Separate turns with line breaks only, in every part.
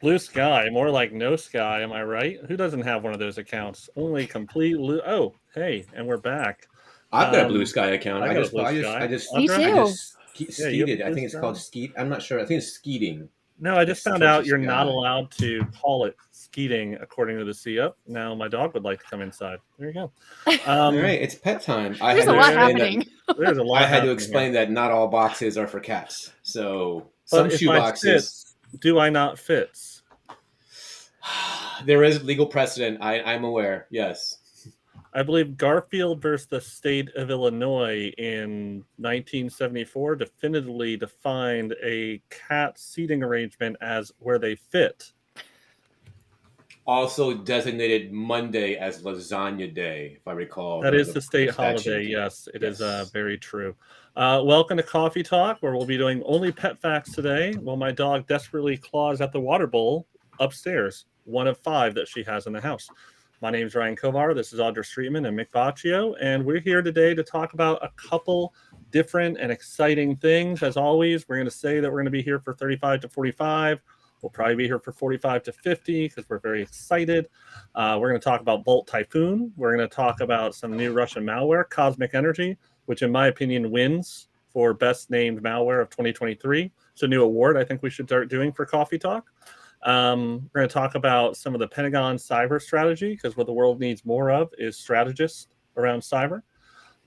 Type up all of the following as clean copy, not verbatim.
Blue sky, more like no sky. Am I right? Who doesn't have one of those accounts? Only complete. Oh, hey, and we're back.
I've got a Blue Sky account.
I
I
got a
just,
blue
I just, I
sky.
just,
Me
Audra?
I
too.
just
Yeah, you have a
skeeted. I
blue
think it's called
sky.
skeet. I'm not sure. I think it's skeeting.
No, I just
It's
found
towards
out
the
you're not
sky.
allowed to call it skeeting according to the CO. Now my dog would like to come inside. There you go.
All right, it's pet time. I
There's
had
a
to
lot
explain that.
happening.
There's a
I
lot
had to
happening here.
explain that not all boxes are for cats. So some
But if
shoe
I
boxes.
fits, do I not fits?
There is legal precedent. I'm aware. Yes.
I believe Garfield versus the state of Illinois in 1974 definitively defined a cat seating arrangement as where they fit.
Also designated Monday as Lasagna Day, if I recall.
That is the state
statute.
holiday. Yes, it is
Yes.
very true. Welcome to Coffee Talk, where we'll be doing only pet facts today, while my dog desperately claws at the water bowl upstairs, one of 5 that she has in the house. My name is Ryan Kovar. This is Audra Streetman and Mick Baccio, and we're here today to talk about a couple different and exciting things. As always, we're going to say that we're going to be here for 35 to 45. We'll probably be here for 45 to 50 because we're very excited. We're going to talk about Bolt Typhoon. We're going to talk about some new Russian malware, CosmicEnergy, which in my opinion wins for best named malware of 2023. It's a new award I think we should start doing for Coffee Talk. We're going to talk about some of the Pentagon cyber strategy because what the world needs more of is strategists around cyber.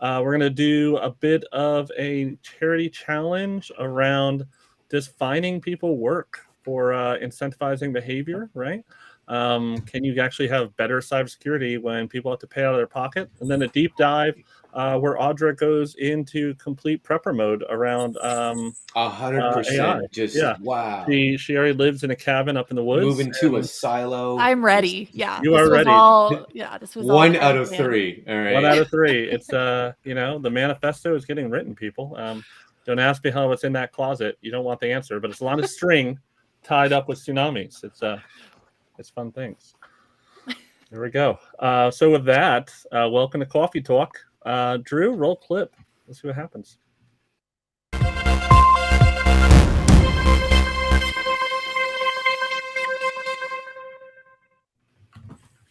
We're going to do a bit of a charity challenge around just finding people work for incentivizing behavior, right? Can you actually have better cybersecurity when people have to pay out of their pocket? And then a deep dive where Audra goes into complete prepper mode around
100%.
AI.
Just
Yeah.
wow.
She already lives in a cabin up in the woods.
Moving to a silo.
I'm ready. Yeah.
You
this
are
was
ready.
all this was all
1
part
out
of
of
the plan.
3. All right.
1 out of 3. It's the manifesto is getting written, people. Don't ask me how it's in that closet. You don't want the answer, but it's a lot of string tied up with tsunamis. It's fun things. There we go. So with that, welcome to Coffee Talk. Drew, roll clip. Let's see what happens.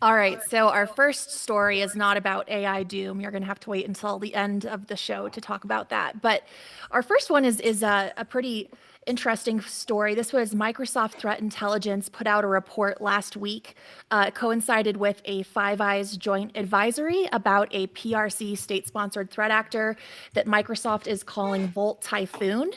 All right, so our first story is not about AI doom. You're going to have to wait until the end of the show to talk about that. But our first one is a pretty interesting story. This was Microsoft Threat Intelligence put out a report last week. It coincided with a Five Eyes joint advisory about a PRC state-sponsored threat actor that Microsoft is calling Volt Typhoon.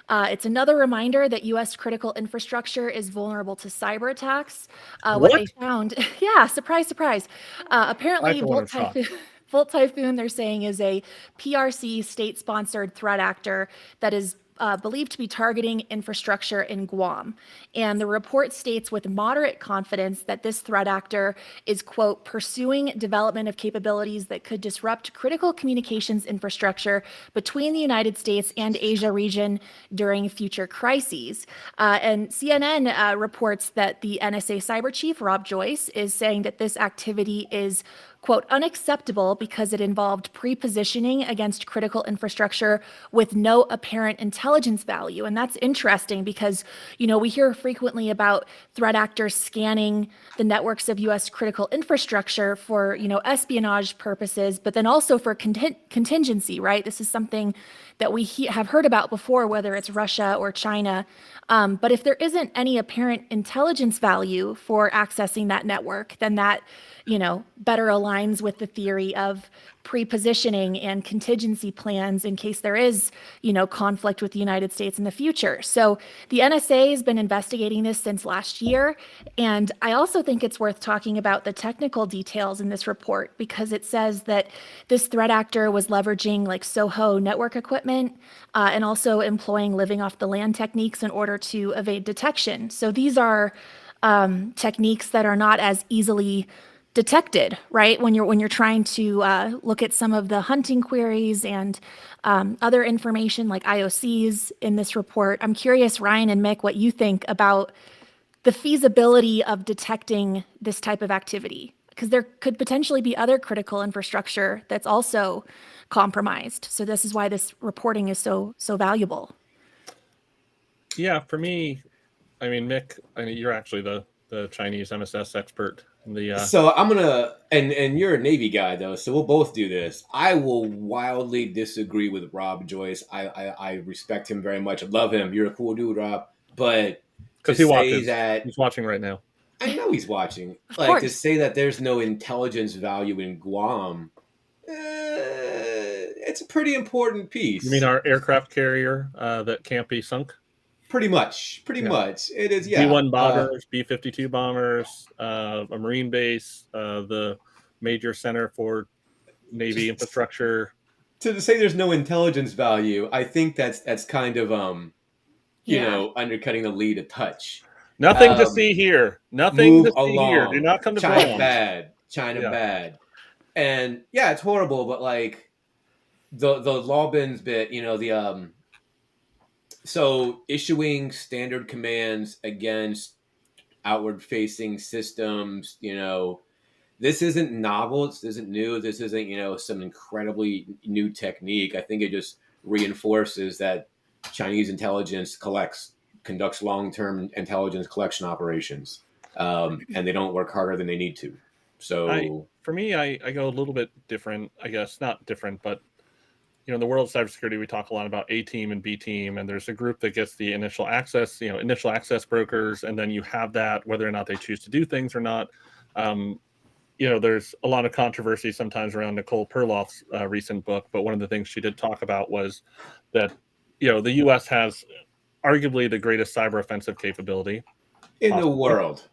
It's another reminder that U.S. critical infrastructure is vulnerable to cyber attacks. What they found, yeah, surprise, surprise. Apparently, Volt Typhoon, they're saying, is a PRC state-sponsored threat actor that is believed to be targeting infrastructure in Guam. And the report states with moderate confidence that this threat actor is, quote, pursuing development of capabilities that could disrupt critical communications infrastructure between the United States and Asia region during future crises. And CNN reports that the NSA cyber chief, Rob Joyce, is saying that this activity is, quote, unacceptable because it involved pre-positioning against critical infrastructure with no apparent intelligence value. And that's interesting because, we hear frequently about threat actors scanning the networks of U.S. critical infrastructure for, espionage purposes, but then also for contingency, right? This is something that we have heard about before, whether it's Russia or China. But if there isn't any apparent intelligence value for accessing that network, then that, better aligns with the theory of pre-positioning and contingency plans in case there is, conflict with the United States in the future. So the NSA has been investigating this since last year. And I also think it's worth talking about the technical details in this report because it says that this threat actor was leveraging like SOHO network equipment and also employing living off the land techniques in order to evade detection. So these are techniques that are not as easily detected, right? When you're trying to look at some of the hunting queries and other information like IOCs in this report. I'm curious, Ryan and Mick, what you think about the feasibility of detecting this type of activity, because there could potentially be other critical infrastructure that's also compromised. So this is why this reporting is so valuable.
Yeah, for me, I mean, Mick, I mean, you're actually the Chinese MSS expert.
So I'm gonna, and you're a Navy guy though, so we'll both do this. I will wildly disagree with Rob Joyce. I respect him very much. I love him. You're a cool dude, Rob. But to
because he
say
watches.
that,
He's watching right now.
I know he's watching.
Of
Like to
course.
say that there's no intelligence value in Guam, it's a pretty important piece.
You mean our aircraft carrier that can't be sunk?
Pretty much. It is. Yeah.
B-1 bombers, B-52 bombers, a Marine base, the major center for Navy infrastructure.
To say there's no intelligence value, I think that's kind of you
Yeah.
know, undercutting the lead a touch.
Nothing to see here. Nothing to see here. Do not come to
China
Guam.
bad. China bad. And yeah, it's horrible, but like the Lawbins bit, you know, the so issuing standard commands against outward facing systems, you know, this isn't novel, this isn't new, this isn't, you know, some incredibly new technique. I think it just reinforces that Chinese intelligence conducts long-term intelligence collection operations, and they don't work harder than they need to. So
for me, I go a little bit different, I guess. Not different, but you know, in the world of cybersecurity, we talk a lot about A team and B team, and there's a group that gets the initial access, you know, initial access brokers, and then you have that whether or not they choose to do things or not. You know, there's a lot of controversy sometimes around Nicole Perloff's recent book, but one of the things she did talk about was that, you know, the U.S. has arguably the greatest cyber offensive capability
in the world.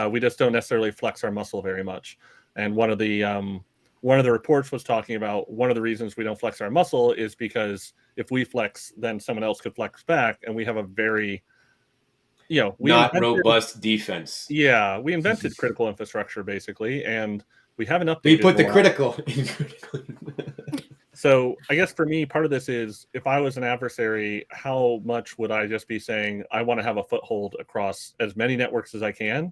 We just don't necessarily flex our muscle very much. And one of the reports was talking about one of the reasons we don't flex our muscle is because if we flex, then someone else could flex back, and we have a very, you know,
robust defense.
Yeah, we invented critical infrastructure basically, and we haven't updated.
We put the critical in critical.
So I guess for me, part of this is if I was an adversary, how much would I just be saying I want to have a foothold across as many networks as I can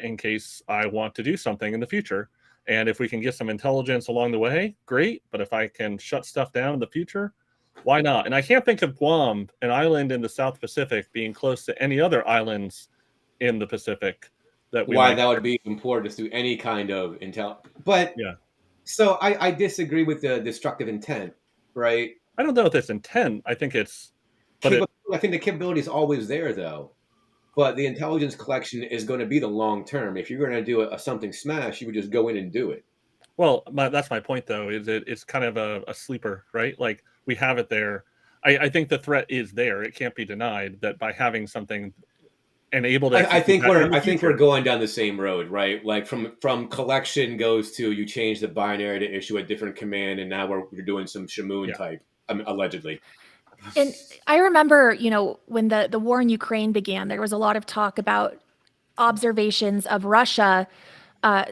in case I want to do something in the future. And if we can get some intelligence along the way, great. But if I can shut stuff down in the future, why not? And I can't think of Guam, an island in the South Pacific, being close to any other islands in the Pacific. That
would be important to do any kind of intel. But
yeah.
So I disagree with the destructive intent, right?
I don't know if it's intent. I think it's...
I think the capability is always there, though. But the intelligence collection is going to be the long term. If you're going to do a something smash, you would just go in and do it.
Well, that's my point, though, is it's kind of a sleeper, right? Like, we have it there. I think the threat is there. It can't be denied that by having something and able to...
I think we're going down the same road, right? Like from collection goes to you change the binary to issue a different command, and now we're doing some Shamoon type, allegedly.
And I remember, you know, when the war in Ukraine began, there was a lot of talk about observations of Russia,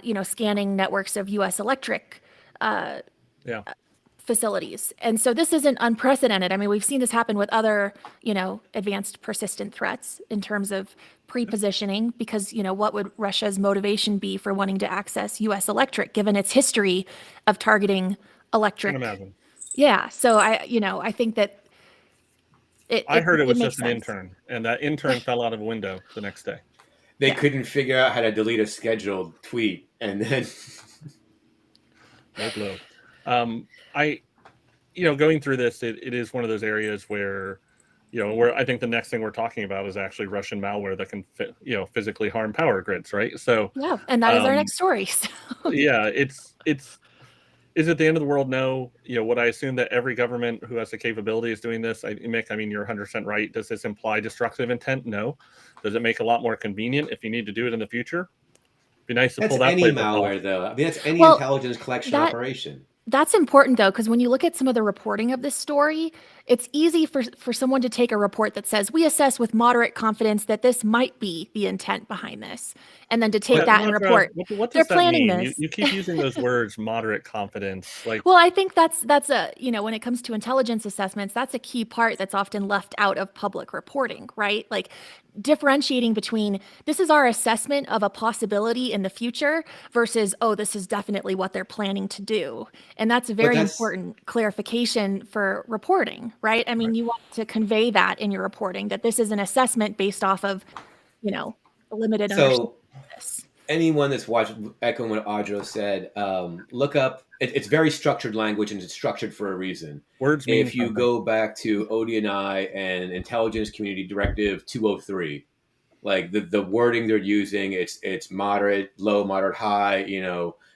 you know, scanning networks of U.S. electric facilities. And so this isn't unprecedented. I mean, we've seen this happen with other, you know, advanced persistent threats in terms of pre-positioning, because, you know, what would Russia's motivation be for wanting to access U.S. electric, given its history of targeting electric?
I can imagine.
Yeah. So I think that
I heard it was just an intern, and that intern fell out of a window the next day.
They couldn't figure out how to delete a scheduled tweet, and then
no blow. You know, going through this, it is one of those areas where, you know, where I think the next thing we're talking about is actually Russian malware that can, you know, physically harm power grids, right? So
yeah, and that is our next story. So.
Yeah, is it the end of the world? No. You know, would I assume that every government who has the capability is doing this? Mick, I mean, you're 100% right. Does this imply destructive intent? No. Does it make it a lot more convenient if you need to do it in the future? It'd be nice to pull that.
That's any malware, though. I mean, that's any intelligence collection operation.
That's important, though, because when you look at some of the reporting of this story, it's easy for someone to take a report that says, we assess with moderate confidence that this might be the intent behind this, and then to take that and report.
What does that mean? You keep using those words, moderate confidence. Like,
well, I think that's a, you know, when it comes to intelligence assessments, that's a key part that's often left out of public reporting, right? Like differentiating between this is our assessment of a possibility in the future versus, oh, this is definitely what they're planning to do. And that's a very important clarification for reporting. reporting, right? I mean, you want to convey that in your reporting, that this is an assessment based off of, a limited understanding of this.
Anyone that's watched, echoing what Audra said, look up. It's very structured language, and it's structured for a reason.
Words mean
if you
something.
go back to ODNI and Intelligence Community Directive 203, like the wording they're using, it's moderate, low, moderate, high,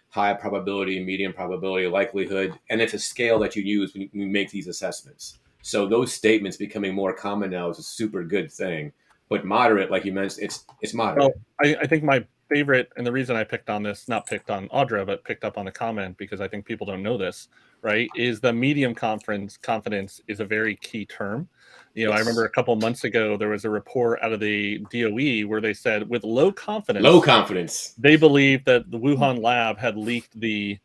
high probability, medium probability, likelihood, and it's a scale that you use when you make these assessments. So those statements becoming more common now is a super good thing. But moderate, like you mentioned, it's moderate.
Well, I think my favorite, and the reason I picked on this, not picked on Audra, but picked up on the comment, because I think people don't know this, right, is the medium confidence is a very key term.
Yes.
I remember a couple months ago, there was a report out of the DOE where they said with low confidence, they believed that the Wuhan lab had leaked the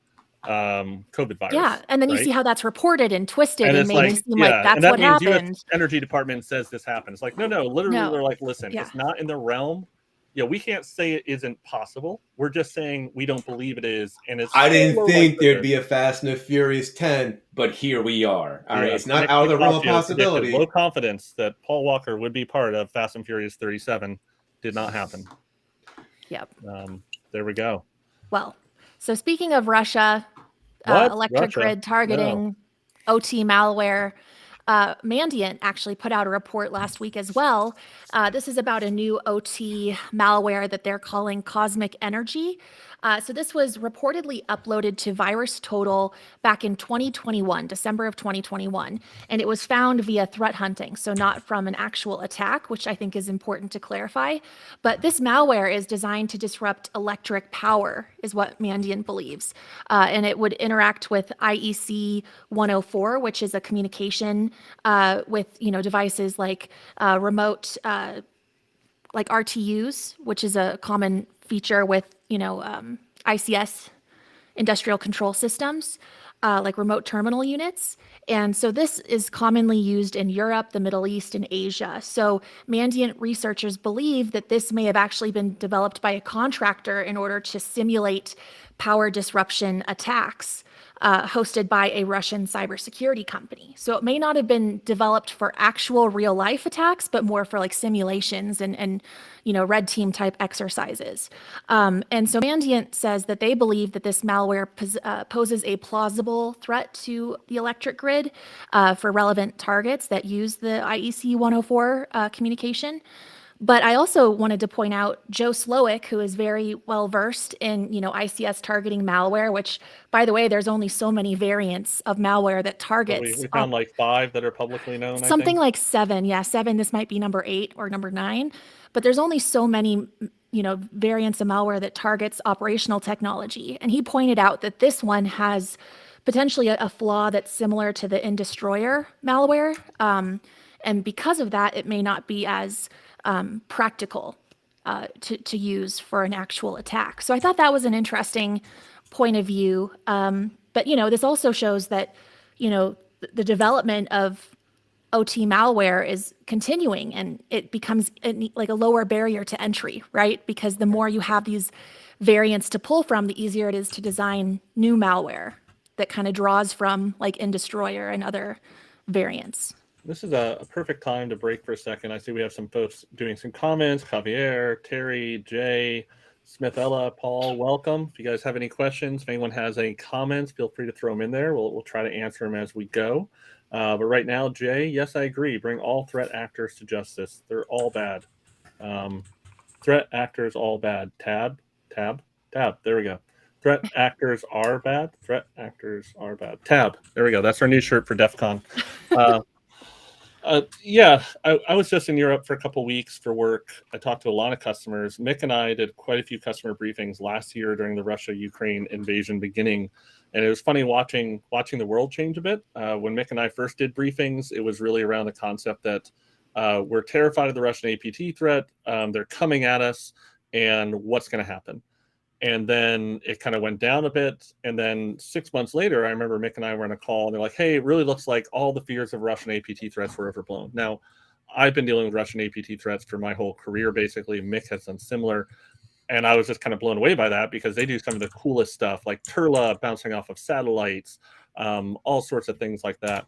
COVID virus.
Yeah, and then you see how that's reported and twisted and made it seem like that's
that
what
means
happened.
US Energy Department says this happened. It's like, no, literally they're like, listen, it's not in the realm. We can't say it isn't possible. We're just saying we don't believe it is. And it's
I didn't think there'd be a Fast and the Furious 10, but here we are. All right, it's not out of the realm of possibility.
Low confidence that Paul Walker would be part of Fast and Furious 37 did not happen.
Yep.
There we go.
Well, so speaking of Russia, electric grid targeting, OT malware, Mandiant actually put out a report last week as well. This is about a new OT malware that they're calling CosmicEnergy. So this was reportedly uploaded to VirusTotal back in 2021, December of 2021, and it was found via threat hunting, so not from an actual attack, which I think is important to clarify. But this malware is designed to disrupt electric power, is what Mandiant believes, and it would interact with IEC 104, which is a communication with devices like remote, like RTUs, which is a common feature with ICS, industrial control systems, like remote terminal units. And so this is commonly used in Europe, the Middle East, and Asia. So Mandiant researchers believe that this may have actually been developed by a contractor in order to simulate power disruption attacks hosted by a Russian cybersecurity company. So it may not have been developed for actual real life attacks, but more for like simulations and red team type exercises. And so Mandiant says that they believe that this malware poses a plausible threat to the electric grid for relevant targets that use the IEC 104 communication. But I also wanted to point out Joe Slowick, who is very well versed in, ICS targeting malware, which, by the way, there's only so many variants of malware that targets.
We found like 5 that are publicly known.
Something like 7. Yeah, 7. This might be number 8 or number 9. But there's only so many, variants of malware that targets operational technology. And he pointed out that this one has potentially a flaw that's similar to the InDestroyer malware. And because of that, it may not be as practical to use for an actual attack. So I thought that was an interesting point of view. But, this also shows that, the development of OT malware is continuing, and it becomes like a lower barrier to entry, right? Because the more you have these variants to pull from, the easier it is to design new malware that kind of draws from like InDestroyer and other variants.
This is a perfect time to break for a second. I see we have some folks doing some comments. Javier, Terry, Jay, Smithella, Paul, welcome. If you guys have any questions, if anyone has any comments, feel free to throw them in there. We'll try to answer them as we go. But right now, Jay, yes, I agree. Bring all threat actors to justice. They're all bad. Threat actors all bad. Tab. There we go. Threat actors are bad. Threat actors are bad. Tab. There we go. That's our new shirt for DEF CON. I was just in Europe for a couple weeks for work. I talked to a lot of customers. Mick and I did quite a few customer briefings last year during the Russia-Ukraine invasion beginning. And it was funny watching the world change a bit. When Mick and I first did briefings, it was really around the concept that we're terrified of the Russian APT threat. They're coming at us, and what's going to happen? And then it kind of went down a bit. And then 6 months later, I remember Mick and I were on a call, and they're like, hey, it really looks like all the fears of Russian APT threats were overblown. Now, I've been dealing with Russian APT threats for my whole career, basically. Mick has done similar. And I was just kind of blown away by that because they do some of the coolest stuff, like Turla bouncing off of satellites, all sorts of things like that.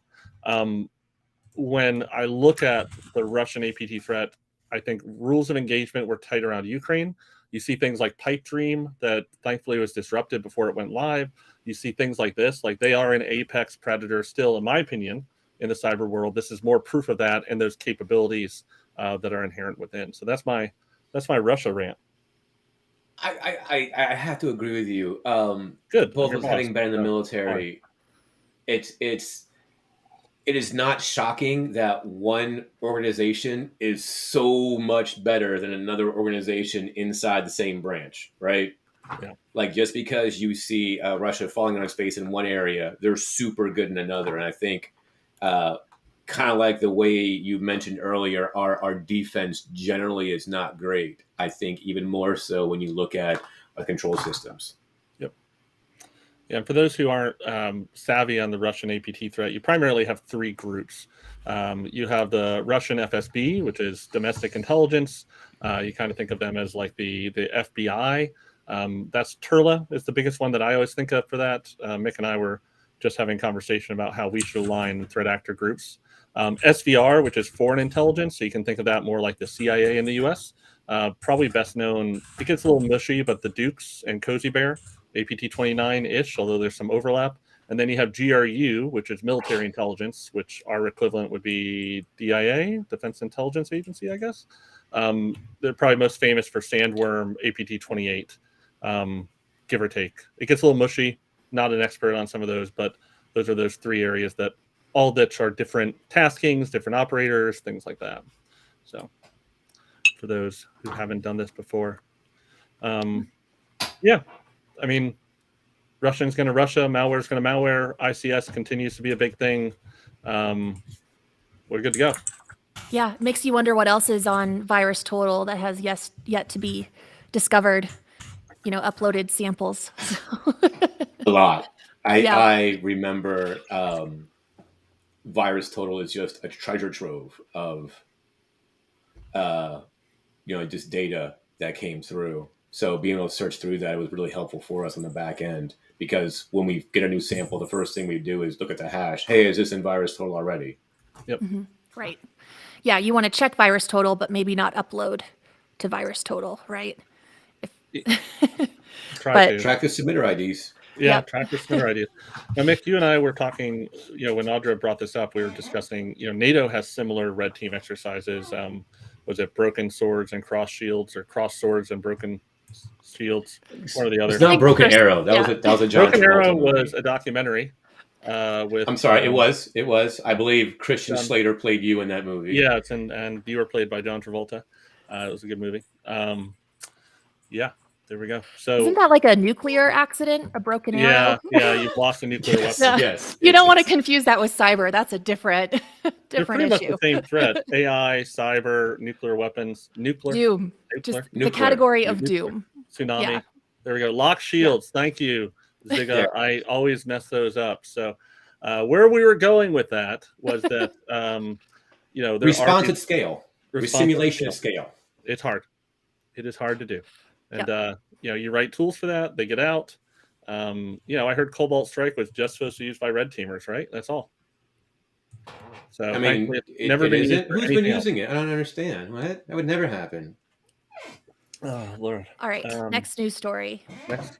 when I look at the Russian APT threat, I think rules of engagement were tight around Ukraine. You see things like Pipe Dream that thankfully was disrupted before it went live. You see things like this, like they are an apex predator still, in my opinion, in the cyber world. This is more proof of that and those capabilities that are inherent within. So that's my Russia rant.
I have to agree with you.
Good.
Both with having been in the military, it is not shocking that one organization is so much better than another organization inside the same branch, right?
Yeah.
Like just because you see Russia falling on its face in one area, they're super good in another. And I think kind of like the way you mentioned earlier, our defense generally is not great. I think even more so when you look at control systems.
Yep. Yeah, and for those who aren't savvy on the Russian APT threat, you primarily have three groups. You have the Russian FSB, which is domestic intelligence. You kind of think of them as like the FBI. That's Turla is the biggest one that I always think of for that. Mick and I were just having a conversation about how we should align threat actor groups. SVR, which is foreign intelligence, so you can think of that more like the CIA in the US. Probably best known, it gets a little mushy, but the Dukes and Cozy Bear, APT-29-ish, although there's some overlap. And then you have GRU, which is military intelligence, which our equivalent would be DIA, Defense Intelligence Agency, I guess. They're probably most famous for Sandworm, APT-28, give or take. It gets a little mushy, not an expert on some of those, but those are those three areas that all which are different taskings, different operators, things like that. So for those who haven't done this before, yeah, I mean, Russian's going to Russia, malware's going to malware, ICS continues to be a big thing. We're good to go.
Yeah, it makes you wonder what else is on Virus Total that has yet to be discovered, uploaded samples.
A lot. I remember Virus Total is just a treasure trove of, just data that came through. So being able to search through that was really helpful for us on the back end, because when we get a new sample, the first thing we do is look at the hash. Hey, is this in Virus Total already?
Yep.
Mm-hmm. Right. Yeah, you want to check Virus Total, but maybe not upload to Virus Total, right?
Track the submitter IDs.
Yeah, track the submitter IDs. Now, Mick, you and I were talking, when Audra brought this up, we were discussing, NATO has similar red team exercises. Was it broken swords and cross shields, or cross swords and broken shields? One or the other.
It's not Broken Arrow. That was a John
Broken
Travolta
Arrow
movie.
was a documentary.
I'm sorry, it was. I believe Christian Slater played you in that movie.
Yeah, and you were played by John Travolta. It was a good movie. Yeah, there we go. So
isn't that like a nuclear accident, a broken arrow?
Yeah, you've lost a nuclear weapon.
Yes.
You don't want to confuse that with cyber. That's a different
They're pretty
issue.
much the same threat. AI, cyber, nuclear weapons,
Doom. Just the category of doom.
Tsunami.
Yeah.
There we go. Lock shields. Yeah. Thank you, Ziga. I always mess those up. So where we were going with that was that,
response at scale. Simulation at scale.
It's hard. It is hard to do. And, you write tools for that. They get out. I heard Cobalt Strike was just supposed to be used by red teamers, right? That's all. So
I mean,
never been used.
Who's been using it? I don't understand. What? That would never happen.
Oh, Lord.
All right. Next news story.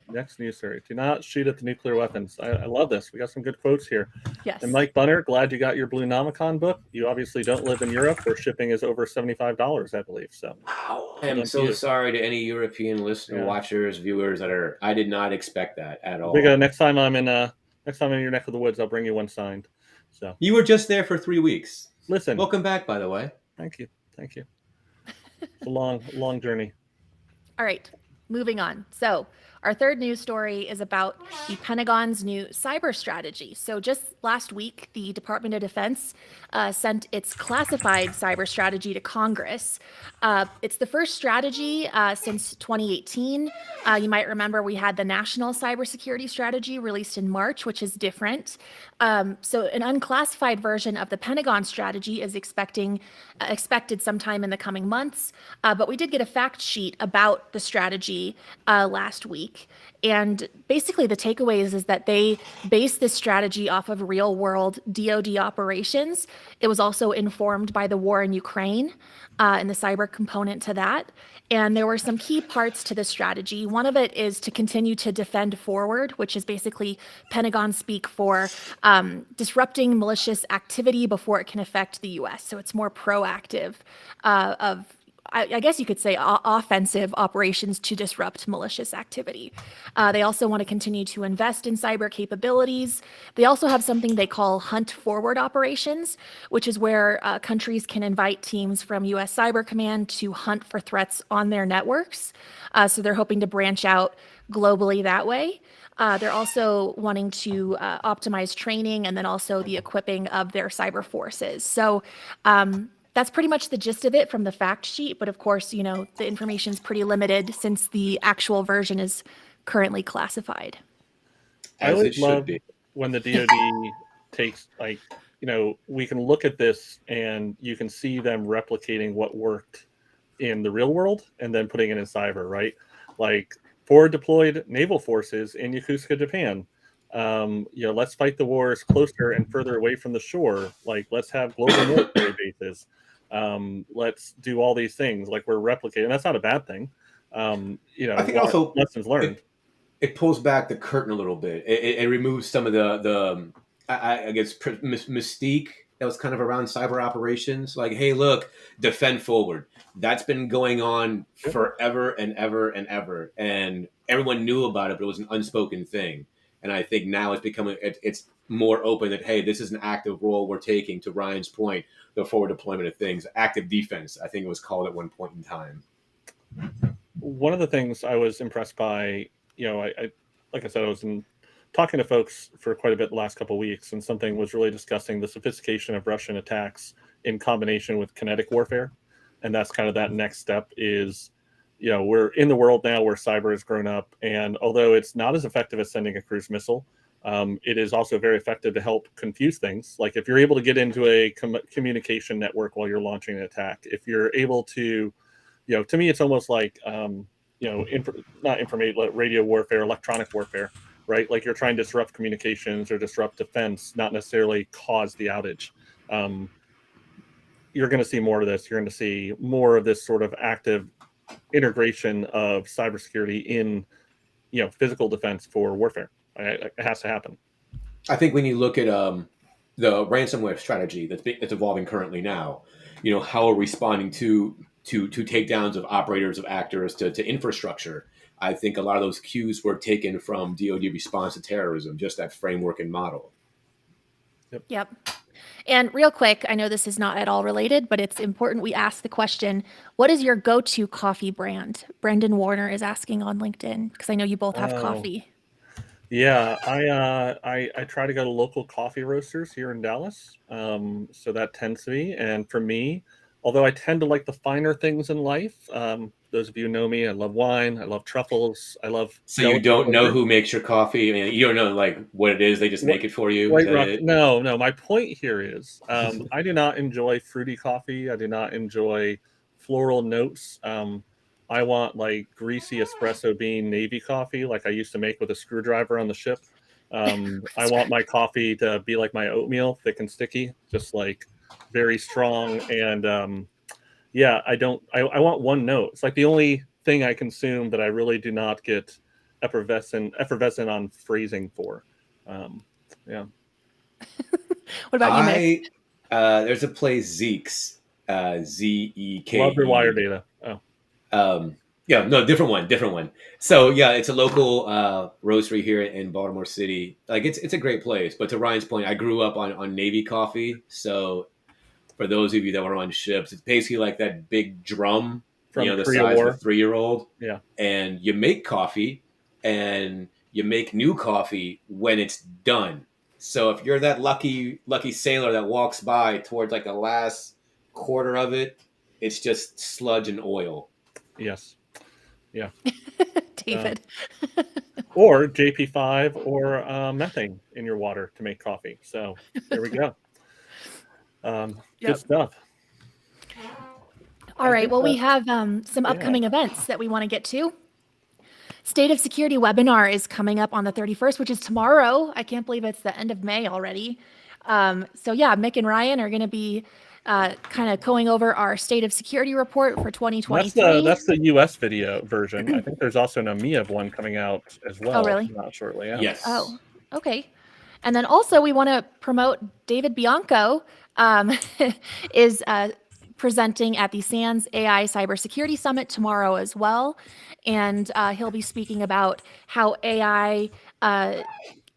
Next news story. Do not shoot at the nuclear weapons. I love this. We got some good quotes here.
Yes.
And Mike Bunner, glad you got your Blue Nomicon book. You obviously don't live in Europe, where shipping is over $75, I believe. So
wow. I am so sorry to any European listener, watchers, viewers I did not expect that at all.
Next time I'm in your neck of the woods, I'll bring you one signed. So
you were just there for 3 weeks.
Listen.
Welcome back, by the way.
Thank you. It's a long journey.
All right, moving on. So our third news story is about the Pentagon's new cyber strategy. So just last week, the Department of Defense sent its classified cyber strategy to Congress. It's the first strategy since 2018. You might remember we had the National Cybersecurity Strategy released in March, which is different. So an unclassified version of the Pentagon strategy is expected sometime in the coming months. But we did get a fact sheet about the strategy last week. week. And basically the takeaways is that they base this strategy off of real world DoD operations. It was also informed by the war in Ukraine and the cyber component to that. And there were some key parts to the strategy. One of it is to continue to defend forward, which is basically Pentagon speak for disrupting malicious activity before it can affect the US. So it's more proactive I guess you could say offensive operations to disrupt malicious activity. They also want to continue to invest in cyber capabilities. They also have something they call hunt forward operations, which is where countries can invite teams from US Cyber Command to hunt for threats on their networks. So they're hoping to branch out globally that way. They're also wanting to optimize training and then also the equipping of their cyber forces. So that's pretty much the gist of it from the fact sheet. But of course, the information is pretty limited since the actual version is currently classified.
I would love when the DoD takes, we can look at this and you can see them replicating what worked in the real world and then putting it in cyber, right? Like forward deployed naval forces in Yokosuka, Japan. Let's fight the wars closer and further away from the shore. Like, let's have global military bases. Let's do all these things. Like, we're replicating. That's not a bad thing.
I think also
lessons learned.
It pulls back the curtain a little bit. It removes some of the I guess mystique that was kind of around cyber operations. Like, hey, look, defend forward. That's been going on forever and ever and ever, and everyone knew about it, but it was an unspoken thing. And I think now it's more open that, hey, this is an active role we're taking. To Ryan's point, the forward deployment of things, active defense, I think it was called at one point in time.
One of the things I was impressed by, like I said, I was talking to folks for quite a bit the last couple of weeks, and something was really discussing the sophistication of Russian attacks in combination with kinetic warfare. And that's kind of that next step is, we're in the world now where cyber has grown up. And although it's not as effective as sending a cruise missile, it is also very effective to help confuse things. Like if you're able to get into a communication network while you're launching an attack, if you're able to, to me, it's almost like, radio warfare, electronic warfare, right? Like you're trying to disrupt communications or disrupt defense, not necessarily cause the outage. You're going to see more of this. You're going to see more of this sort of active integration of cybersecurity in, physical defense for warfare. It has to happen.
I think when you look at the ransomware strategy that's evolving currently now, how we're responding to takedowns of operators, of actors, to infrastructure. I think a lot of those cues were taken from DoD response to terrorism, just that framework and model.
Yep. And real quick, I know this is not at all related, but it's important we ask the question, what is your go-to coffee brand? Brendan Warner is asking on LinkedIn, because I know you both have coffee.
Yeah, I try to go to local coffee roasters here in Dallas. So that tends to be. And for me, although I tend to like the finer things in life, those of you who know me, I love wine, I love truffles, I love...
So you don't know who makes your coffee? I mean, you don't know like what it is, they just make it for you?
White Rock, no, my point here is I do not enjoy fruity coffee. I do not enjoy floral notes. I want like greasy espresso bean navy coffee like I used to make with a screwdriver on the ship. I want my coffee to be like my oatmeal, thick and sticky, just like very strong. And I want one note. It's like the only thing I consume that I really do not get effervescent on phrasing for.
What about you, Mick?
There's a place, Zeke's, Zeke.
Love your wire data.
Different one. So yeah, it's a local roastery here in Baltimore City. Like it's a great place. But to Ryan's point, I grew up on Navy coffee. So for those of you that were on ships, it's basically like that big drum,
from
the size of a 3-year-old.
Yeah.
And you make coffee, and you make new coffee when it's done. So if you're that lucky sailor that walks by towards like the last quarter of it, it's just sludge and oil.
Yes. Yeah.
David.
Or JP5 or methane in your water to make coffee. So there we go. Good stuff.
All right. Well, we have some upcoming events that we want to get to. State of Security webinar is coming up on the 31st, which is tomorrow. I can't believe it's the end of May already. So yeah, Mick and Ryan are going to be kind of going over our State of Security report for 2023.
That's the US video version. I think there's also an EMEA one coming out as well.
Oh, really?
Not shortly. Yeah.
Yes.
Oh, okay. And then also we want to promote David Bianco is presenting at the SANS AI Cybersecurity Summit tomorrow as well. And he'll be speaking about how AI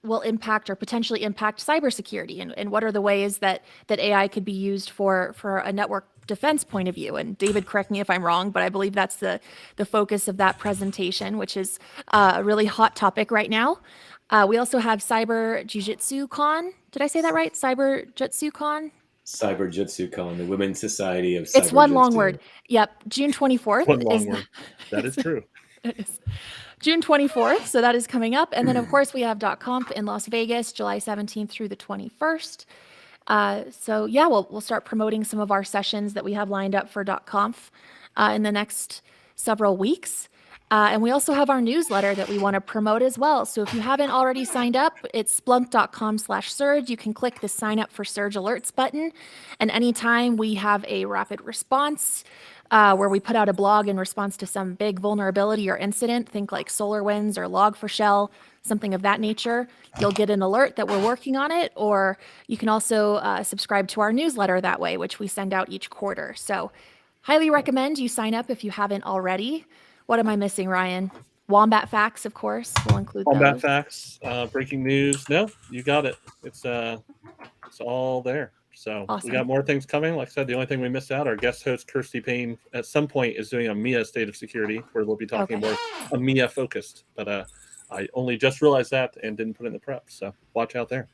will impact or potentially impact cybersecurity and what are the ways that AI could be used for a network defense point of view. And David, correct me if I'm wrong, but I believe that's the focus of that presentation, which is a really hot topic right now. We also have Cyber Jiu-Jitsu Con. Did I say that right? Cyber Jitsu Con?
Cyber Jitsu Con, the Women's Society of Cyber
It's one long
Jitsu.
word. Yep. June 24th.
One long word. That is true.
It is June 24th. So that is coming up. And then, of course, we have .conf in Las Vegas, July 17th through the 21st. So, yeah, we'll start promoting some of our sessions that we have lined up for .conf in the next several weeks. And we also have our newsletter that we want to promote as well. So if you haven't already signed up, it's splunk.com/surge. You can click the sign up for Surge Alerts button. And anytime we have a rapid response where we put out a blog in response to some big vulnerability or incident, think like SolarWinds or Log4Shell, something of that nature, you'll get an alert that we're working on it. Or you can also subscribe to our newsletter that way, which we send out each quarter. So highly recommend you sign up if you haven't already. What am I missing, Ryan? Wombat facts, of course. We'll include
Wombat
those.
facts, breaking news. No, you got it. It's all there. So
Awesome.
We got more things coming. Like I said, the only thing we missed out, our guest host Kirsty Payne at some point is doing a MIA State of Security where we'll be talking more EMEA focused. But I only just realized that and didn't put it in the prep. So watch out there.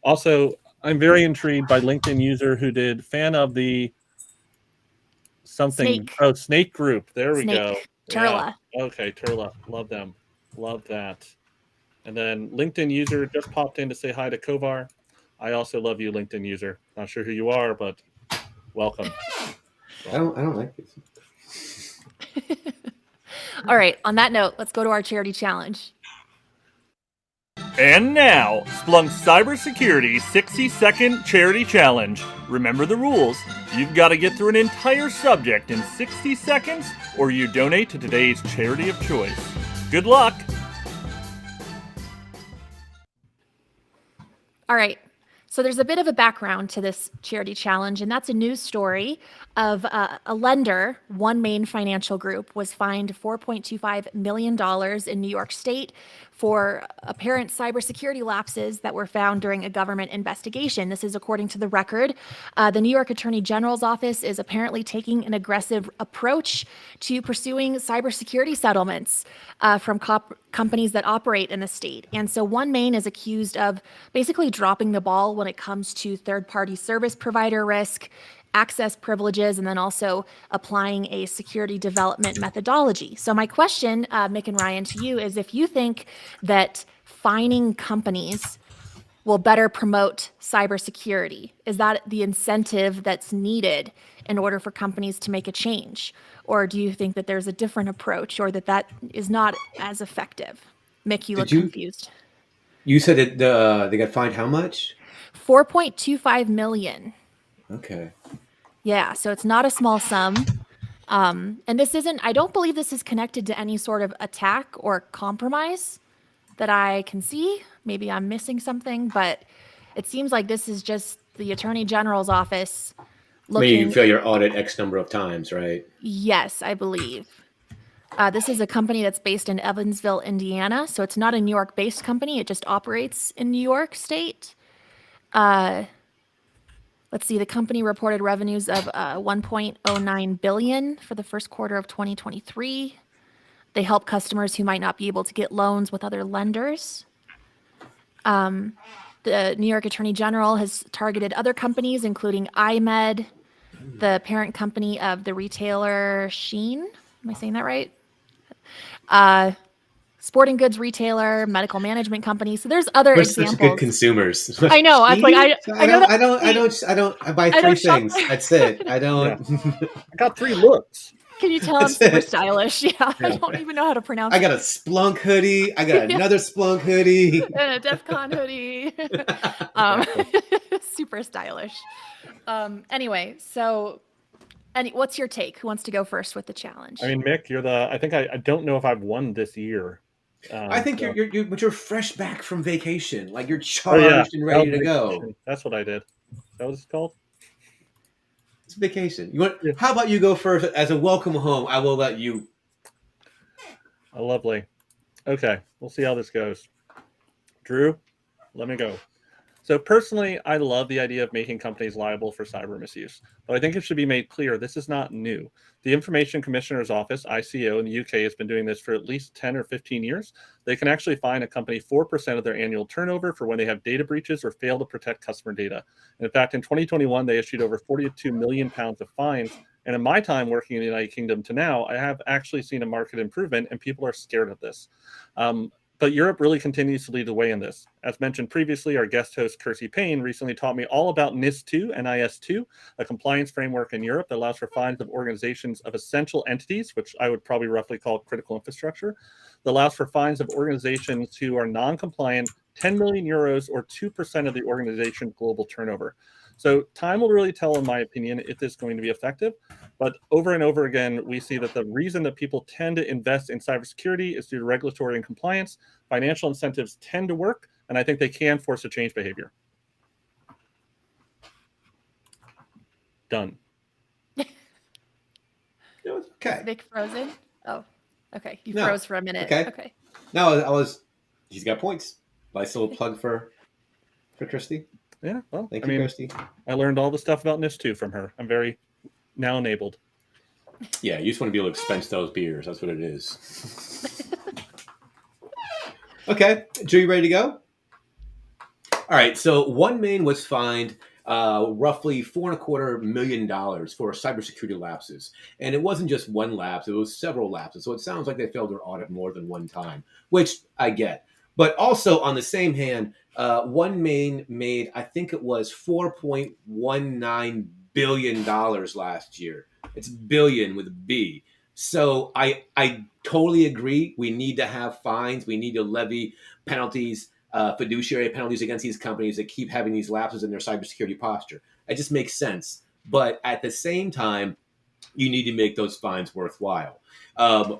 Also, I'm very intrigued by LinkedIn user who did fan of the something.
Snake.
Snake group. There we go.
Turla.
Yeah. Okay, Turla. Love them. Love that. And then LinkedIn user just popped in to say hi to Kovar. I also love you, LinkedIn user. Not sure who you are, but welcome.
I don't like this.
All right. On that note, let's go to our charity challenge.
And now, Splunk Cybersecurity 60-second charity challenge. Remember the rules. You've got to get through an entire subject in 60 seconds, or you donate to today's charity of choice. Good luck.
All right. So there's a bit of a background to this charity challenge, and that's a news story of a lender, OneMain Financial Group, was fined $4.25 million in New York State for apparent cybersecurity lapses that were found during a government investigation. This is according to the record. The New York Attorney General's office is apparently taking an aggressive approach to pursuing cybersecurity settlements from companies that operate in the state. And so OneMain is accused of basically dropping the ball when it comes to third-party service provider risk, access privileges, and then also applying a security development methodology. So my question, Mick and Ryan, to you is if you think that fining companies will better promote cybersecurity, is that the incentive that's needed in order for companies to make a change? Or do you think that there's a different approach or that is not as effective? Mick, you look confused.
You said it, they got fined how much?
$4.25 million.
Okay.
Yeah, so it's not a small sum. And this isn't, I don't believe this is connected to any sort of attack or compromise that I can see. Maybe I'm missing something, but it seems like this is just the Attorney General's office looking.
Maybe you fail your audit X number of times, right? Yes,
I believe. This is a company that's based in Evansville, Indiana. So it's not a New York-based company. It just operates in New York State. Let's see, the company reported revenues of $1.09 billion for the first quarter of 2023. They help customers who might not be able to get loans with other lenders. The New York Attorney General has targeted other companies, including iMed, the parent company of the retailer Shein. Am I saying that right? Sporting goods retailer, medical management company. So there's other examples.
Such good consumers.
I know. I was like, I
don't. I buy three things. That's it. I don't.
Yeah. I got 3 looks.
Can you tell I'm
That's
super
it.
stylish? Yeah, I
Yeah.
don't even know how to pronounce
I
it.
got a Splunk hoodie. I got
Yeah.
another Splunk hoodie.
And a DEF CON hoodie. Super stylish. Anyway, so what's your take? Who wants to go first with the challenge?
I mean, Mick, you're the. I think I don't know if I've won this year.
I think
So-
you're fresh back from vacation. Like you're
Oh yeah,
charged and ready to go.
That's what I did. That was called.
It's vacation. You want?
Yeah.
How about you go first as a welcome home? I will let you.
Oh, lovely. Okay, we'll see how this goes. Drew, let me go. So personally, I love the idea of making companies liable for cyber misuse, but I think it should be made clear this is not new. The Information Commissioner's Office, ICO, in the UK has been doing this for at least 10 or 15 years. They can actually fine a company 4% of their annual turnover for when they have data breaches or fail to protect customer data. And in fact, in 2021, they issued over 42 million pounds of fines. And in my time working in the United Kingdom to now, I have actually seen a market improvement, and people are scared of this. But Europe really continues to lead the way in this. As mentioned previously, our guest host, Kirsty Payne, recently taught me all about NIS2, a compliance framework in Europe that allows for fines of organizations of essential entities, which I would probably roughly call critical infrastructure, that allows for fines of organizations who are non-compliant, 10 million euros or 2% of the organization's global turnover. So time will really tell, in my opinion, if this is going to be effective. But over and over again, we see that the reason that people tend to invest in cybersecurity is due to regulatory and compliance. Financial incentives tend to work, and I think they can force a change behavior. Done.
Okay.
Mick frozen? Oh, okay. You
No.
froze for a minute.
Okay. No, I was. He's got points. Nice little plug for Kirsty.
Yeah, well,
Thank you, Kirsty.
I learned all the stuff about NIS2 from her. I'm very now enabled.
Yeah, you just want to be able to expense those beers. That's what it is. Okay, Drew, you ready to go? All right, so OneMain was fined roughly $4.25 million for cybersecurity lapses. And it wasn't just one lapse, it was several lapses. So it sounds like they failed their audit more than one time, which I get. But also on the same hand, OneMain made, I think it was $4.19 billion last year. It's billion with a B. So I totally agree. We need to have fines. We need to levy penalties, fiduciary penalties against these companies that keep having these lapses in their cybersecurity posture. It just makes sense. But at the same time, you need to make those fines worthwhile.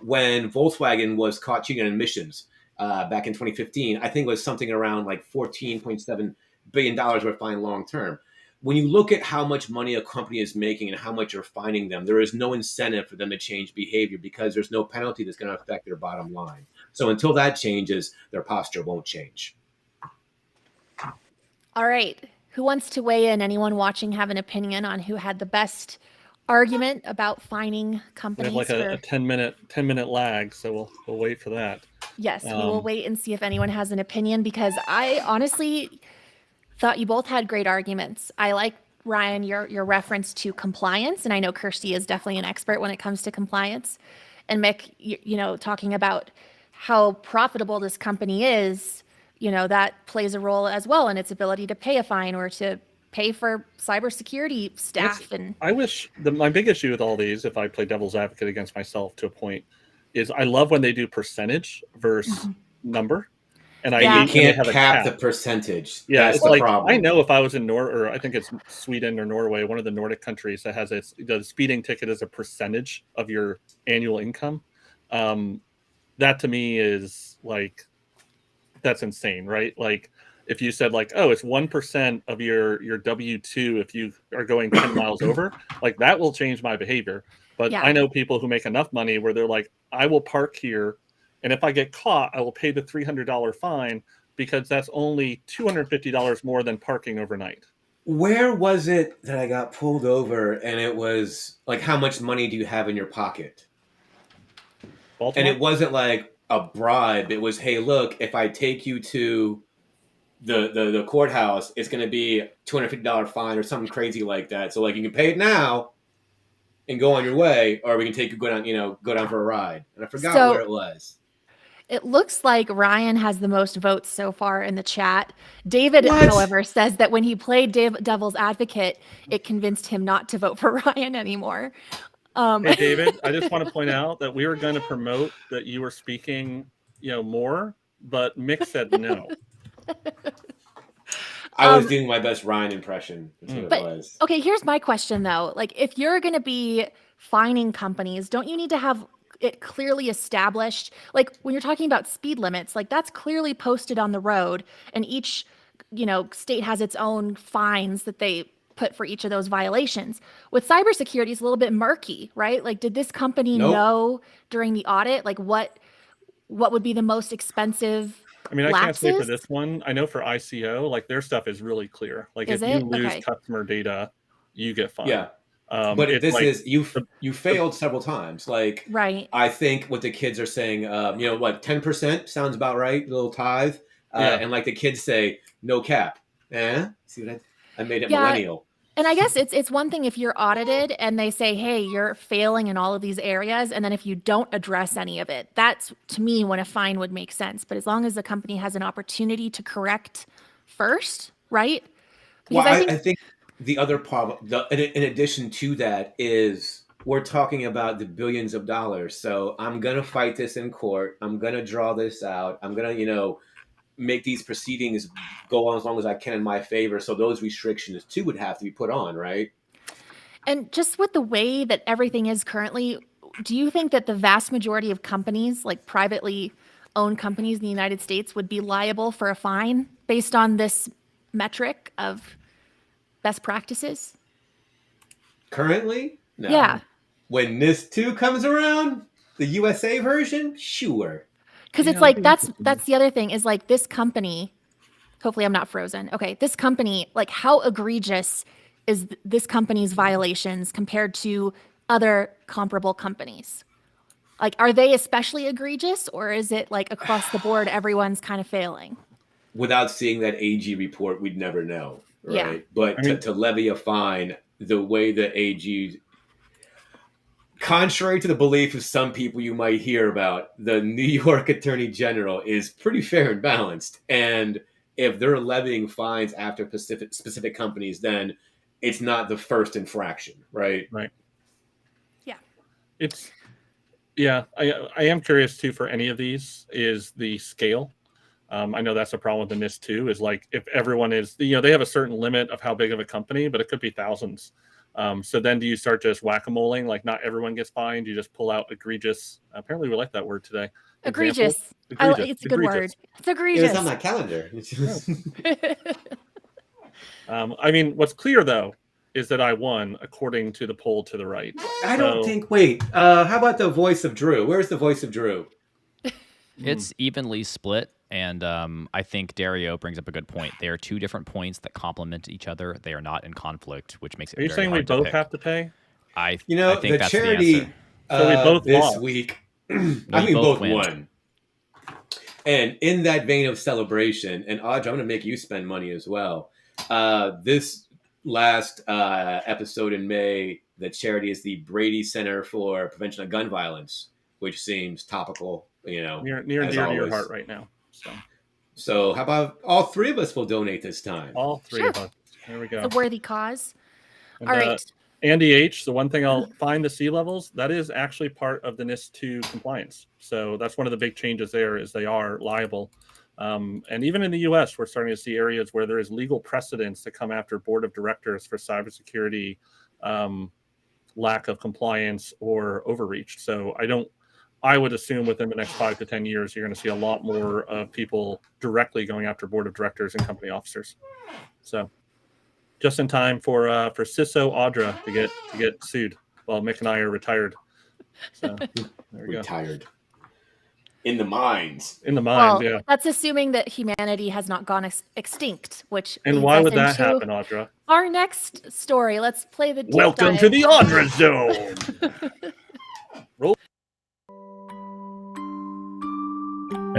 When Volkswagen was caught cheating on emissions back in 2015, I think it was something around like $14.7 billion were fined long term. When you look at how much money a company is making and how much you're fining them, there is no incentive for them to change behavior because there's no penalty that's going to affect their bottom line. So until that changes, their posture won't change.
All right. Who wants to weigh in? Anyone watching have an opinion on who had the best argument about fining
We
companies?
have like a 10-minute lag, so we'll wait for that.
Yes, we will wait and see if anyone has an opinion, because I honestly thought you both had great arguments. I like, Ryan, your reference to compliance, and I know Kirsty is definitely an expert when it comes to compliance. And Mick, you know, talking about how profitable this company is, you know, that plays a role as well in its ability to pay a fine or to pay for cybersecurity staff. And
I wish my big issue with all these, if I play devil's advocate against myself to a point, is I love when they do percentage versus number. And I hate
You
when they
can't
have
cap
a
the percentage.
Yeah,
That's
it's
the
like
problem.
I know if I was in or I think it's Sweden or Norway, one of the Nordic countries that has the speeding ticket as a percentage of your annual income. That to me is like, that's insane, right? Like if you said like, oh, it's 1% of your W-2 if you are going 10 miles over, like that will change my behavior. But
Yeah.
I know people who make enough money where they're like, I will park here, and if I get caught, I will pay the $300 fine because that's only $250 more than parking overnight.
Where was it that I got pulled over and it was like, how much money do you have in your pocket?
Baltimore?
And it wasn't like a bribe. It was, hey, look, if I take you to the courthouse, it's going to be a $250 fine or something crazy like that. So like you can pay it now and go on your way, or we can take you go down for a ride. And I forgot where it was.
It looks like Ryan has the most votes so far in the chat. David,
What?
however, says that when he played devil's advocate, it convinced him not to vote for Ryan anymore.
Hey, David, I just want to point out that we were going to promote that you were speaking, more, but Mick said no.
I was doing my best Ryan impression. That's what it was.
Okay, here's my question though. Like, if you're going to be fining companies, don't you need to have it clearly established? Like, when you're talking about speed limits, like that's clearly posted on the road, and each, state has its own fines that they put for each of those violations. With cybersecurity, it's a little bit murky, right? Like, did this company know during the audit, like what would be the most expensive?
I mean, I can't say for this one. I know for ICO, like their stuff is really clear. Like if you lose customer data, you get fined.
Yeah. But this is you failed several times. Like,
right.
I think what the kids are saying, 10% sounds about right, a little tithe. And like the kids say, no cap. See what I made it millennial.
And I guess it's one thing if you're audited and they say, hey, you're failing in all of these areas. And then if you don't address any of it, that's to me when a fine would make sense. But as long as the company has an opportunity to correct first, right?
Because I think the other problem, in addition to that, is we're talking about the billions of dollars. So I'm going to fight this in court. I'm going to draw this out. I'm going to, make these proceedings go on as long as I can in my favor. So those restrictions too would have to be put on, right?
And just with the way that everything is currently, do you think that the vast majority of companies, like privately owned companies in the United States, would be liable for a fine based on this metric of best practices?
Currently? No.
Yeah.
When NIST 2 comes around, the USA version, sure.
Because it's like, that's the other thing is like this company, hopefully I'm not frozen. Okay. This company, like how egregious is this company's violations compared to other comparable companies? Like, are they especially egregious or is it like across the board, everyone's kind of failing?
Without seeing that AG report, we'd never know. Right.
Yeah.
But to levy a fine, the way the AG, contrary to the belief of some people you might hear about, the New York Attorney General is pretty fair and balanced. And if they're levying fines after specific companies, then it's not the first infraction, right?
Right.
Yeah.
I am curious too for any of these is the scale. I know that's a problem with the NIST too, is like if everyone is, they have a certain limit of how big of a company, but it could be thousands. So then do you start just whack-a-moling? Like not everyone gets fined. You just pull out egregious. Apparently we like that word today.
Egregious. It's a good word. It's egregious.
It's on my calendar.
I mean, what's clear though, is that I won according to the poll to the right.
I don't think, wait, how about the voice of Drew? Where's the voice of Drew?
It's evenly split. And I think Dario brings up a good point. They are two different points that complement each other. They are not in conflict, which makes it very hard to pick.
Are you saying we both have to pay?
I think
the
that's
charity
the answer.
So we both
this
lost.
week, I think both won. And in that vein of celebration, and Audra, I'm going to make you spend money as well. This last episode in May, the charity is the Brady Center for Prevention of Gun Violence, which seems topical,
near and dear to your heart right now.
So how about all three of us will donate this time?
All three of us. There we go.
It's a worthy cause.
And,
all right.
Andy H, the one thing I'll find the sea levels, that is actually part of the NIST 2 compliance. So that's one of the big changes there is they are liable. And even in the US, we're starting to see areas where there is legal precedence to come after board of directors for cybersecurity lack of compliance or overreach. So I would assume within the next 5 to 10 years, you're going to see a lot more of people directly going after board of directors and company officers. So just in time for CISO Audra to get sued while Mick and I are retired. So there we go.
Retired. In the mines.
Yeah.
That's assuming that humanity has not gone extinct, which
and why would that happen, Audra?
Our next story. Let's play the deep
Welcome
dive.
to the Audra Zone. Roll.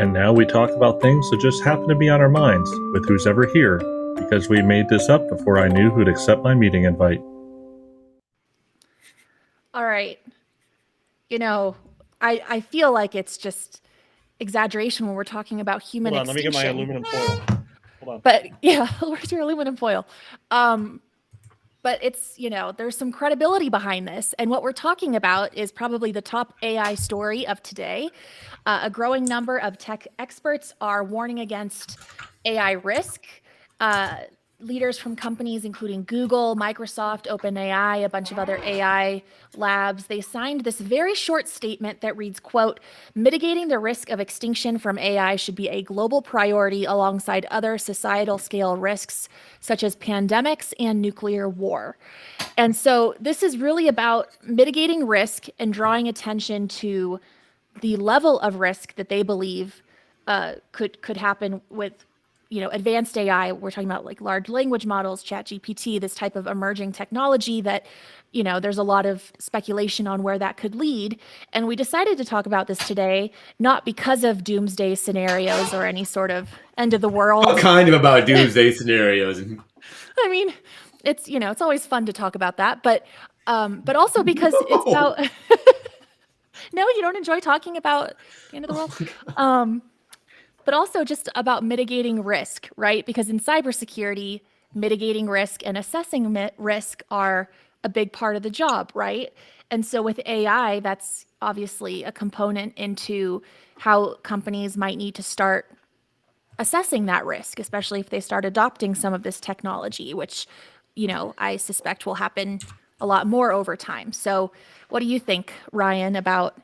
And now we talk about things that just happen to be on our minds with who's ever here, because we made this up before I knew who'd accept my meeting invite.
All right. I feel like it's just exaggeration when we're talking about human
Hold on,
extinction.
let me get my aluminum foil. Hold on.
But yeah, where's your aluminum foil? but it's, there's some credibility behind this. And what we're talking about is probably the top AI story of today. A growing number of tech experts are warning against AI risk. Leaders from companies including Google, Microsoft, OpenAI, a bunch of other AI labs, they signed this very short statement that reads, quote, mitigating the risk of extinction from AI should be a global priority alongside other societal scale risks such as pandemics and nuclear war. And so this is really about mitigating risk and drawing attention to the level of risk that they believe could happen with advanced AI. We're talking about like large language models, ChatGPT, this type of emerging technology that there's a lot of speculation on where that could lead. And we decided to talk about this today, not because of doomsday scenarios or any sort of end of the world.
What kind of about doomsday scenarios?
I mean, it's always fun to talk about that, but also because it's about no, you don't enjoy talking about the end of the world. But also just about mitigating risk, right? Because in cybersecurity, mitigating risk and assessing risk are a big part of the job, right? And so with AI, that's obviously a component into how companies might need to start assessing that risk, especially if they start adopting some of this technology, which, I suspect will happen a lot more over time. So what do you think, Ryan, about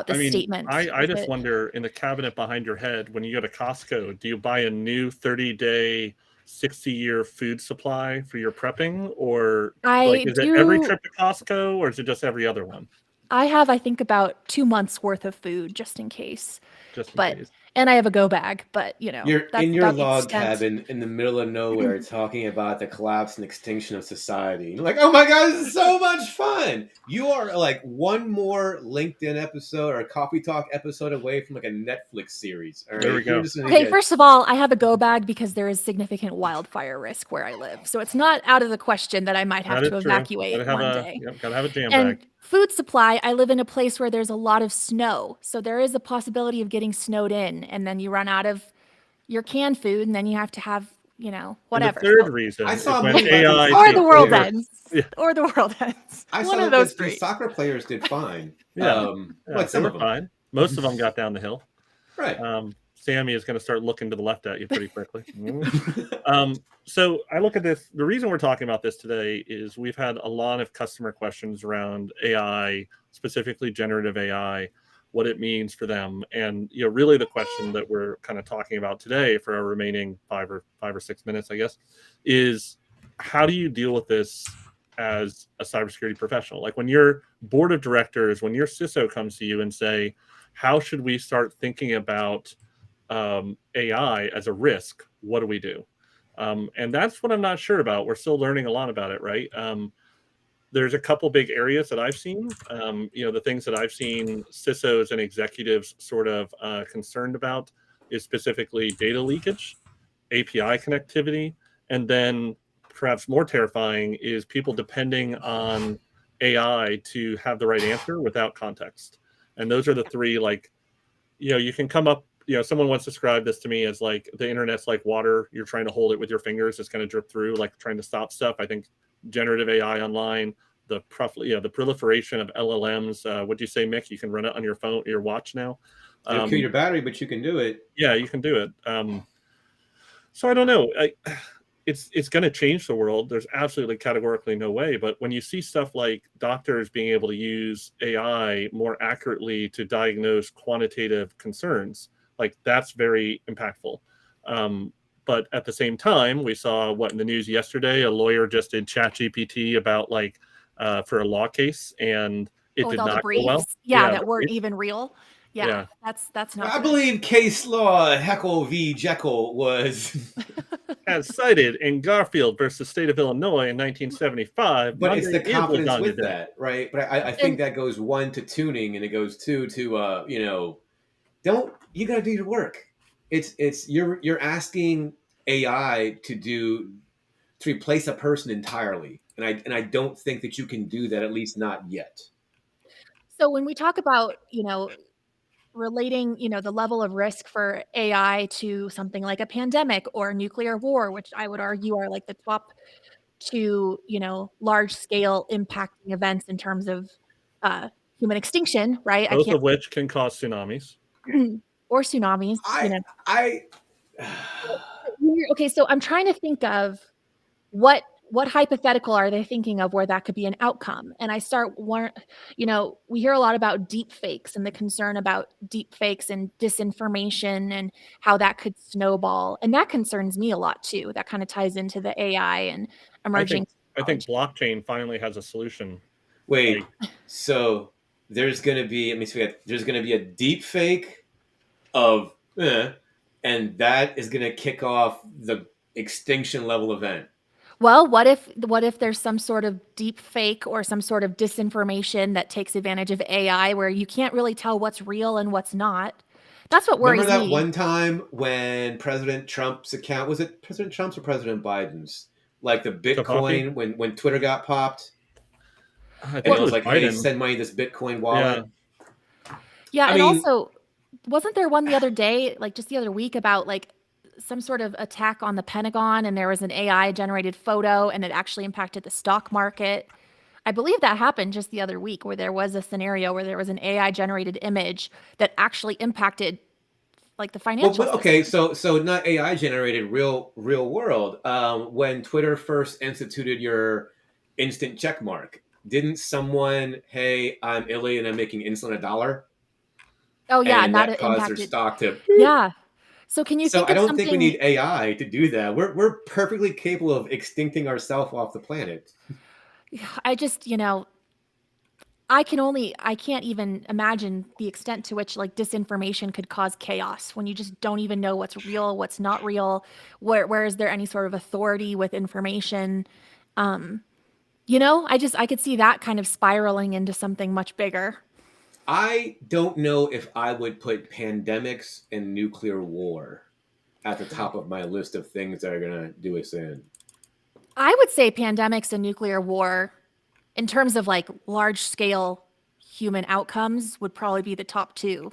this statement?
I just wonder, in the cabinet behind your head, when you go to Costco, do you buy a new 30-day, 60-year food supply for your prepping? Or is it every trip to Costco, or is it just every other one?
I have, I think, about 2 months worth of food just in case.
Just in case.
And I have a go bag, but
you're in your log cabin in the middle of nowhere talking about the collapse and extinction of society. You're like, oh my god, this is so much fun! You are like one more LinkedIn episode or a Coffee Talk episode away from like a Netflix series. All right?
There we go.
Okay, first of all, I have a go bag because there is significant wildfire risk where I live, so it's not out of the question that I might have to evacuate one day.
Yep, gotta have a jam bag.
Food supply, I live in a place where there's a lot of snow. So there is a possibility of getting snowed in, and then you run out of your canned food, and then you have to have, whatever.
And the third reason
I saw
when AI
or the world ends. Yeah. Or the world ends.
I
One
saw
of those
three soccer players did fine.
Like
some of them.
Fine. Most of them got down the hill.
Right.
Sammy is going to start looking to the left at you pretty quickly. So I look at this. The reason we're talking about this today is we've had a lot of customer questions around AI, specifically generative AI, what it means for them. And, really the question that we're kind of talking about today for our remaining 5 or 6 minutes, I guess, is how do you deal with this as a cybersecurity professional? Like when your board of directors, when your CISO comes to you and say, how should we start thinking about AI as a risk? What do we do? And that's what I'm not sure about. We're still learning a lot about it, right? There's a couple big areas that I've seen. The things that I've seen CISOs and executives sort of concerned about is specifically data leakage, API connectivity, and then perhaps more terrifying is people depending on AI to have the right answer without context. And those are the three, you can come up, someone once described this to me as like the internet's like water. You're trying to hold it with your fingers. It's going to drip through, like trying to stop stuff. I think generative AI online, the proliferation of LLMs. What'd you say, Mick? You can run it on your phone, your watch now.
It'll kill your battery, but you can do it.
Yeah, you can do it. So I don't know. It's going to change the world. There's absolutely categorically no way. But when you see stuff like doctors being able to use AI more accurately to diagnose quantitative concerns, like that's very impactful. But at the same time, we saw in the news yesterday, a lawyer just did ChatGPT about for a law case, and it did not go well.
Yeah, that weren't even real. Yeah, that's not.
I believe case law Heckle v. Jekyll was
as cited in Garfield versus State of Illinois in 1975.
But it's the confidence with that, right? But I think that goes 1 to tuning, and it goes 2 to you got to do your work. It's you're asking AI to replace a person entirely, and I don't think that you can do that, at least not yet.
So when we talk about relating, the level of risk for AI to something like a pandemic or nuclear war, which I would argue are like the top to, large scale impacting events in terms of human extinction, right? I
Both
can't
of which can cause tsunamis.
or tsunamis,
I
Okay, so I'm trying to think of what hypothetical are they thinking of where that could be an outcome? And I start we hear a lot about deep fakes and the concern about deep fakes and disinformation and how that could snowball. And that concerns me a lot too. That kind of ties into the AI and emerging
I think
technology.
blockchain finally has a solution.
wait. So there's gonna be. Let me forget. There's gonna be a deep fake of, and that is gonna kick off the extinction level event.
Well, what if there's some sort of deep fake or some sort of disinformation that takes advantage of AI where you can't really tell what's real and what's not? That's what
Remember
worries
that
me.
one time when President Trump's account, was it President Trump's or President Biden's? Like the Bitcoin when Twitter got popped,
I think
and
it
it was
was
like, "Hey,
Biden.
send money to this Bitcoin wallet."
Yeah,
I
and
mean,
also, wasn't there one the other day, like just the other week, about like some sort of attack on the Pentagon and there was an AI generated photo and it actually impacted the stock market? I believe that happened just the other week where there was a scenario where there was an AI generated image that actually impacted like the
well,
financial
but okay,
system.
so not AI generated, real world. When Twitter first instituted your instant check mark, didn't someone, "Hey, I'm Illy and I'm making insulin $1,"
Oh yeah, and
and
that
that caused their
impacted.
stock to.
Yeah. So can you
So
think
I
of
don't think we
something?
need AI to do that. We're perfectly capable of extincting ourselves off the planet.
I just, I can't even imagine the extent to which like disinformation could cause chaos when you just don't even know what's real, what's not real. Where is there any sort of authority with information? Um, I could see that kind of spiraling into something much bigger.
I don't know if I would put pandemics and nuclear war at the top of my list of things that are going to do us in.
I would say pandemics and nuclear war, in terms of like large scale human outcomes, would probably be the top two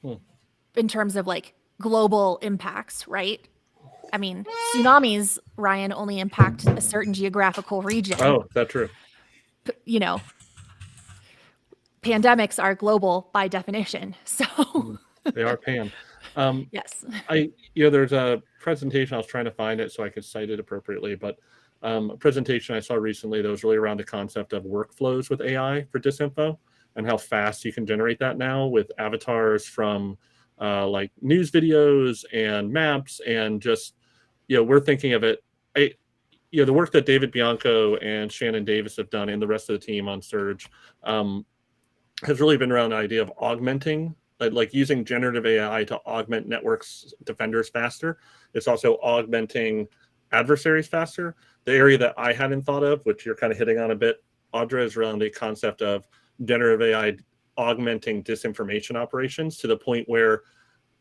Hmm.
in terms of like global impacts, right? I mean, tsunamis, Ryan, only impact a certain geographical region.
Oh, that's true.
You know, pandemics are global by definition. So,
They are pan. Um,
yes.
there's a presentation, I was trying to find it so I could cite it appropriately, but a presentation I saw recently that was really around the concept of workflows with AI for disinfo and how fast you can generate that now with avatars from like news videos and maps and just, we're thinking of it. The work that David Bianco and Shannon Davis have done and the rest of the team on Surge has really been around the idea of augmenting, like using generative AI to augment networks defenders faster. It's also augmenting adversaries faster. The area that I hadn't thought of, which you're kind of hitting on a bit, Audra, is around the concept of generative AI augmenting disinformation operations to the point where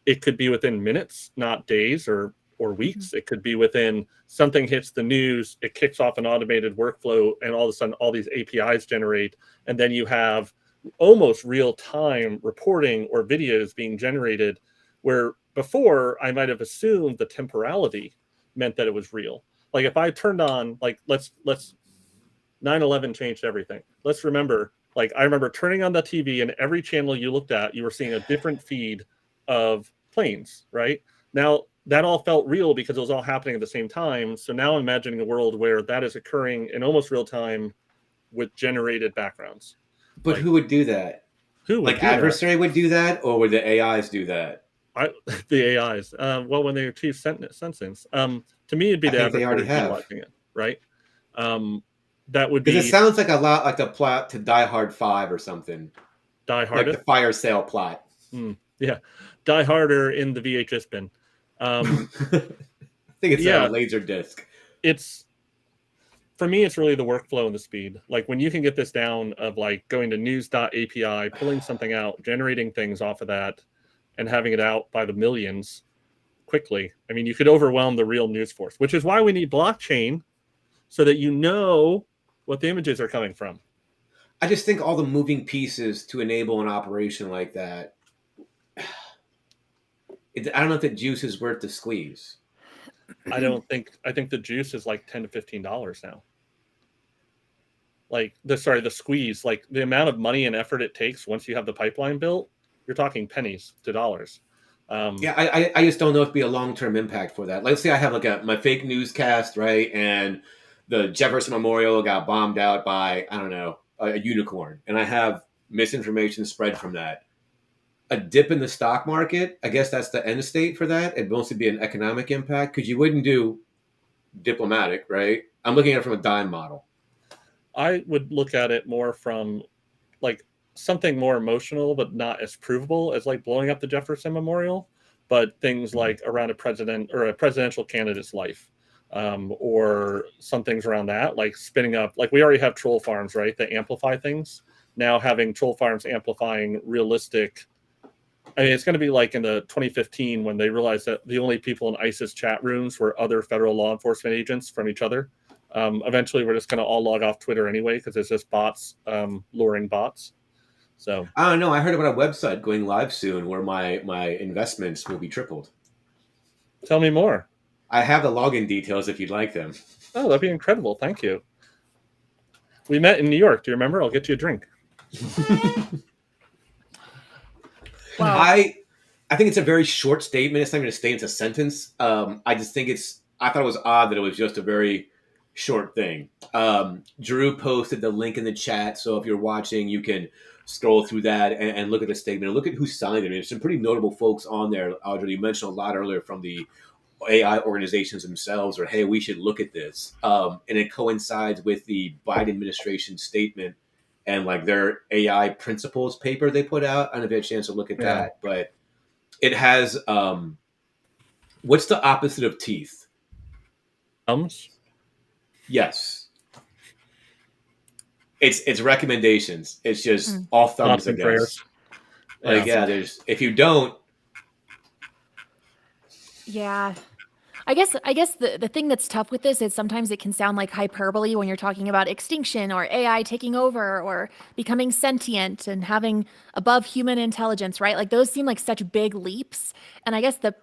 it could be within minutes, not days or weeks. It could be within something hits the news, it kicks off an automated workflow, and all of a sudden all these APIs generate, and then you have almost real time reporting or videos being generated where before I might have assumed the temporality meant that it was real. Like if I turned on, like let's 9/11 changed everything. Let's remember, like I remember turning on the TV and every channel you looked at, you were seeing a different feed of planes, right? Now that all felt real because it was all happening at the same time. So now I'm imagining a world where that is occurring in almost real time with generated backgrounds.
But
Like
who would do that?
who would
Like
do that?
adversary would do that, or would the AIs do that?
The AIs. Well, when they achieve sentience, to me, it'd be
I
the
think they already
adversaries
have.
utilizing it, right? That would
Because it
be
sounds like a lot like the plot to Die Hard 5 or something.
Die
Like the
Hardeth.
fire sale plot.
Yeah, Die Harder in the VHS bin.
I think it's a
Yeah,
laser disc.
it's for me. It's really the workflow and the speed. Like when you can get this down of like going to news.api, pulling something out, generating things off of that, and having it out by the millions quickly. I mean, you could overwhelm the real news force, which is why we need blockchain so that you know what the images are coming from.
I just think all the moving pieces to enable an operation like that, I don't know if the juice is worth the squeeze.
I think the juice is like $10 to $15 now. Like the squeeze, like the amount of money and effort it takes once you have the pipeline built, you're talking pennies to dollars.
I just don't know if it'd be a long-term impact for that. Let's say I have like my fake newscast, right? And the Jefferson Memorial got bombed out by, I don't know, a unicorn. And I have misinformation spread from that. A dip in the stock market, I guess that's the end state for that. It'd mostly be an economic impact because you wouldn't do diplomatic, right? I'm looking at it from a dime model.
I would look at it more from like something more emotional, but not as provable as like blowing up the Jefferson Memorial, but things like around a president or a presidential candidate's life, or some things around that, like spinning up, like we already have troll farms, right? That amplify things. Now having troll farms amplifying realistic. I mean, it's going to be like in the 2015 when they realized that the only people in ISIS chat rooms were other federal law enforcement agents from each other. Eventually, we're just going to all log off Twitter anyway because it's just bots luring bots. So
I don't know. I heard about a website going live soon where my investments will be tripled.
Tell me more.
I have the login details if you'd like them.
Oh, that'd be incredible. Thank you. We met in New York. Do you remember? I'll get you a drink.
Wow.
I think it's a very short statement. It's not going to stay into a sentence. I just think I thought it was odd that it was just a very short thing. Drew posted the link in the chat, so if you're watching, you can scroll through that and look at the statement and look at who signed it. I mean, there's some pretty notable folks on there. Audra, you mentioned a lot earlier from the AI organizations themselves, or hey, we should look at this. And it coincides with the Biden administration statement and like their AI principles paper they put out. I don't know if you had a chance to look at that, but it has what's the opposite of teeth?
Thumbs?
Yes. It's recommendations. It's just all thumbs, I guess.
Prayers.
Like, there's if you don't.
Yeah. I guess the thing that's tough with this is sometimes it can sound like hyperbole when you're talking about extinction or AI taking over or becoming sentient and having above human intelligence, right? Like those seem like such big leaps. And I guess the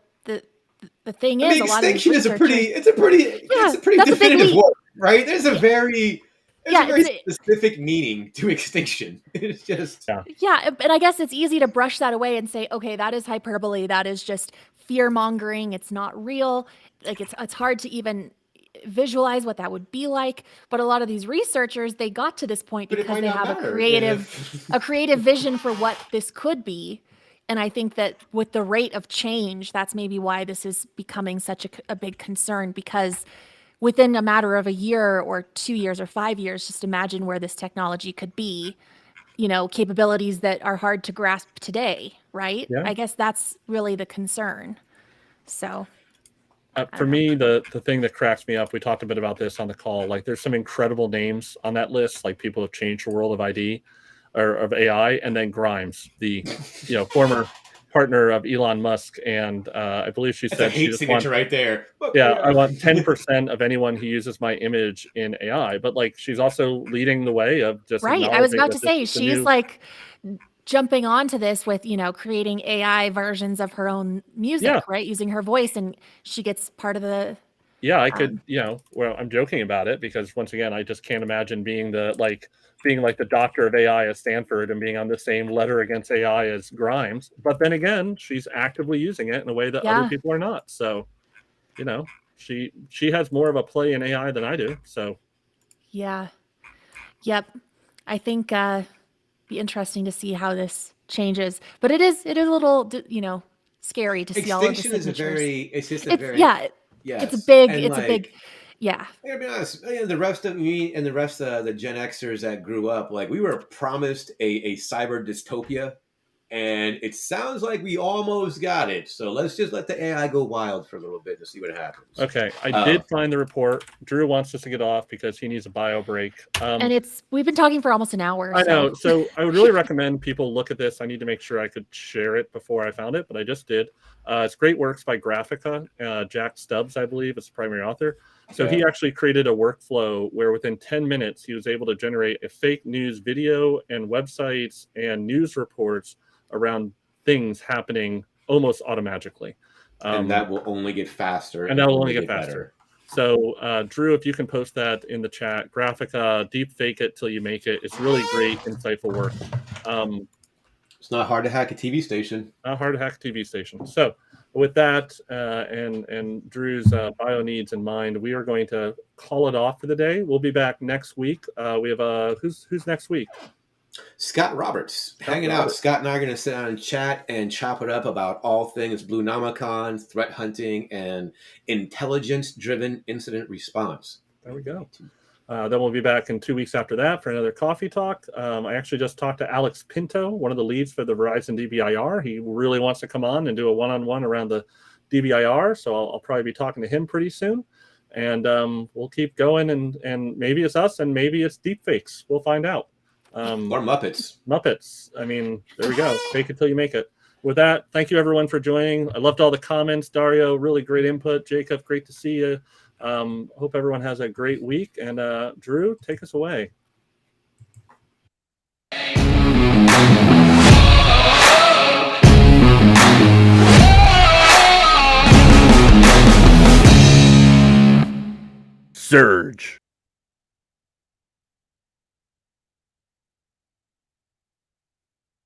thing is, a lot of
extinction is a pretty
that's a big
definitive
leap.
word, right? There's a very
Yeah,
specific meaning to extinction. It's just
Yeah, and I guess it's easy to brush that away and say, okay, that is hyperbole. That is just fear mongering. It's not real. Like it's hard to even visualize what that would be like. But a lot of these researchers, they got to this point because they have a creative vision for what this could be. And I think that with the rate of change, that's maybe why this is becoming such a big concern, because within a matter of a year or 2 years or 5 years, just imagine where this technology could be, capabilities that are hard to grasp today, right?
Yeah.
I guess that's really the concern. So
for me, the thing that cracks me up, we talked a bit about this on the call, like there's some incredible names on that list, like people have changed the world of ID or of AI, and then Grimes, the former partner of Elon Musk, and I believe she said
she just wants right there.
I want 10% of anyone who uses my image in AI, but like she's also leading the way of just
right. I was about to say she's like jumping onto this with creating AI versions of her own music, right? Using her voice, and she gets part of the.
Yeah, I could, well, I'm joking about it because once again, I just can't imagine being like the doctor of AI at Stanford and being on the same letter against AI as Grimes. But then again, she's actively using it in a way that other people are not. So, she has more of a play in AI than I do. So,
yeah, yep. I think be interesting to see how this changes. But it is a little scary to see all of the signatures.
It's
a big. Yeah.
I gotta be honest. The rest of me and the rest of the Gen Xers that grew up, like we were promised a cyber dystopia, and it sounds like we almost got it. So let's just let the AI go wild for a little bit to see what happens.
Okay, I did find the report. Drew wants us to get off because he needs a bio break.
And we've been talking for almost an hour.
I know. So I would really recommend people look at this. I need to make sure I could share it before I found it, but I just did. It's great works by Graphica. Jack Stubbs, I believe, is the primary author. So he actually created a workflow where within 10 minutes, he was able to generate a fake news video and websites and news reports around things happening almost automatically.
And that will only get faster.
And that will only get
better.
faster. So, Drew, if you can post that in the chat, Graphica, deep fake it till you make it. It's really great, insightful work.
It's not hard to hack a TV station.
Not hard to hack a TV station. So, with that and Drew's bio needs in mind, we are going to call it off for the day. We'll be back next week. We have who's next week?
Scott Roberts hanging out. Scott and I are going to sit down and chat and chop it up about all things Blue Namicon, threat hunting, and intelligence-driven incident response.
There we go. Then we'll be back in 2 weeks after that for another coffee talk. I actually just talked to Alex Pinto, one of the leads for the Verizon DBIR. He really wants to come on and do a one-on-one around the DBIR, so I'll probably be talking to him pretty soon. And we'll keep going, and maybe it's us, and maybe it's deepfakes. We'll find out.
Or Muppets.
Muppets. I mean, there we go. Fake it till you make it. With that, thank you everyone for joining. I loved all the comments. Dario, really great input. Jacob, great to see you. Hope everyone has a great week. And Drew, take us away. Surge.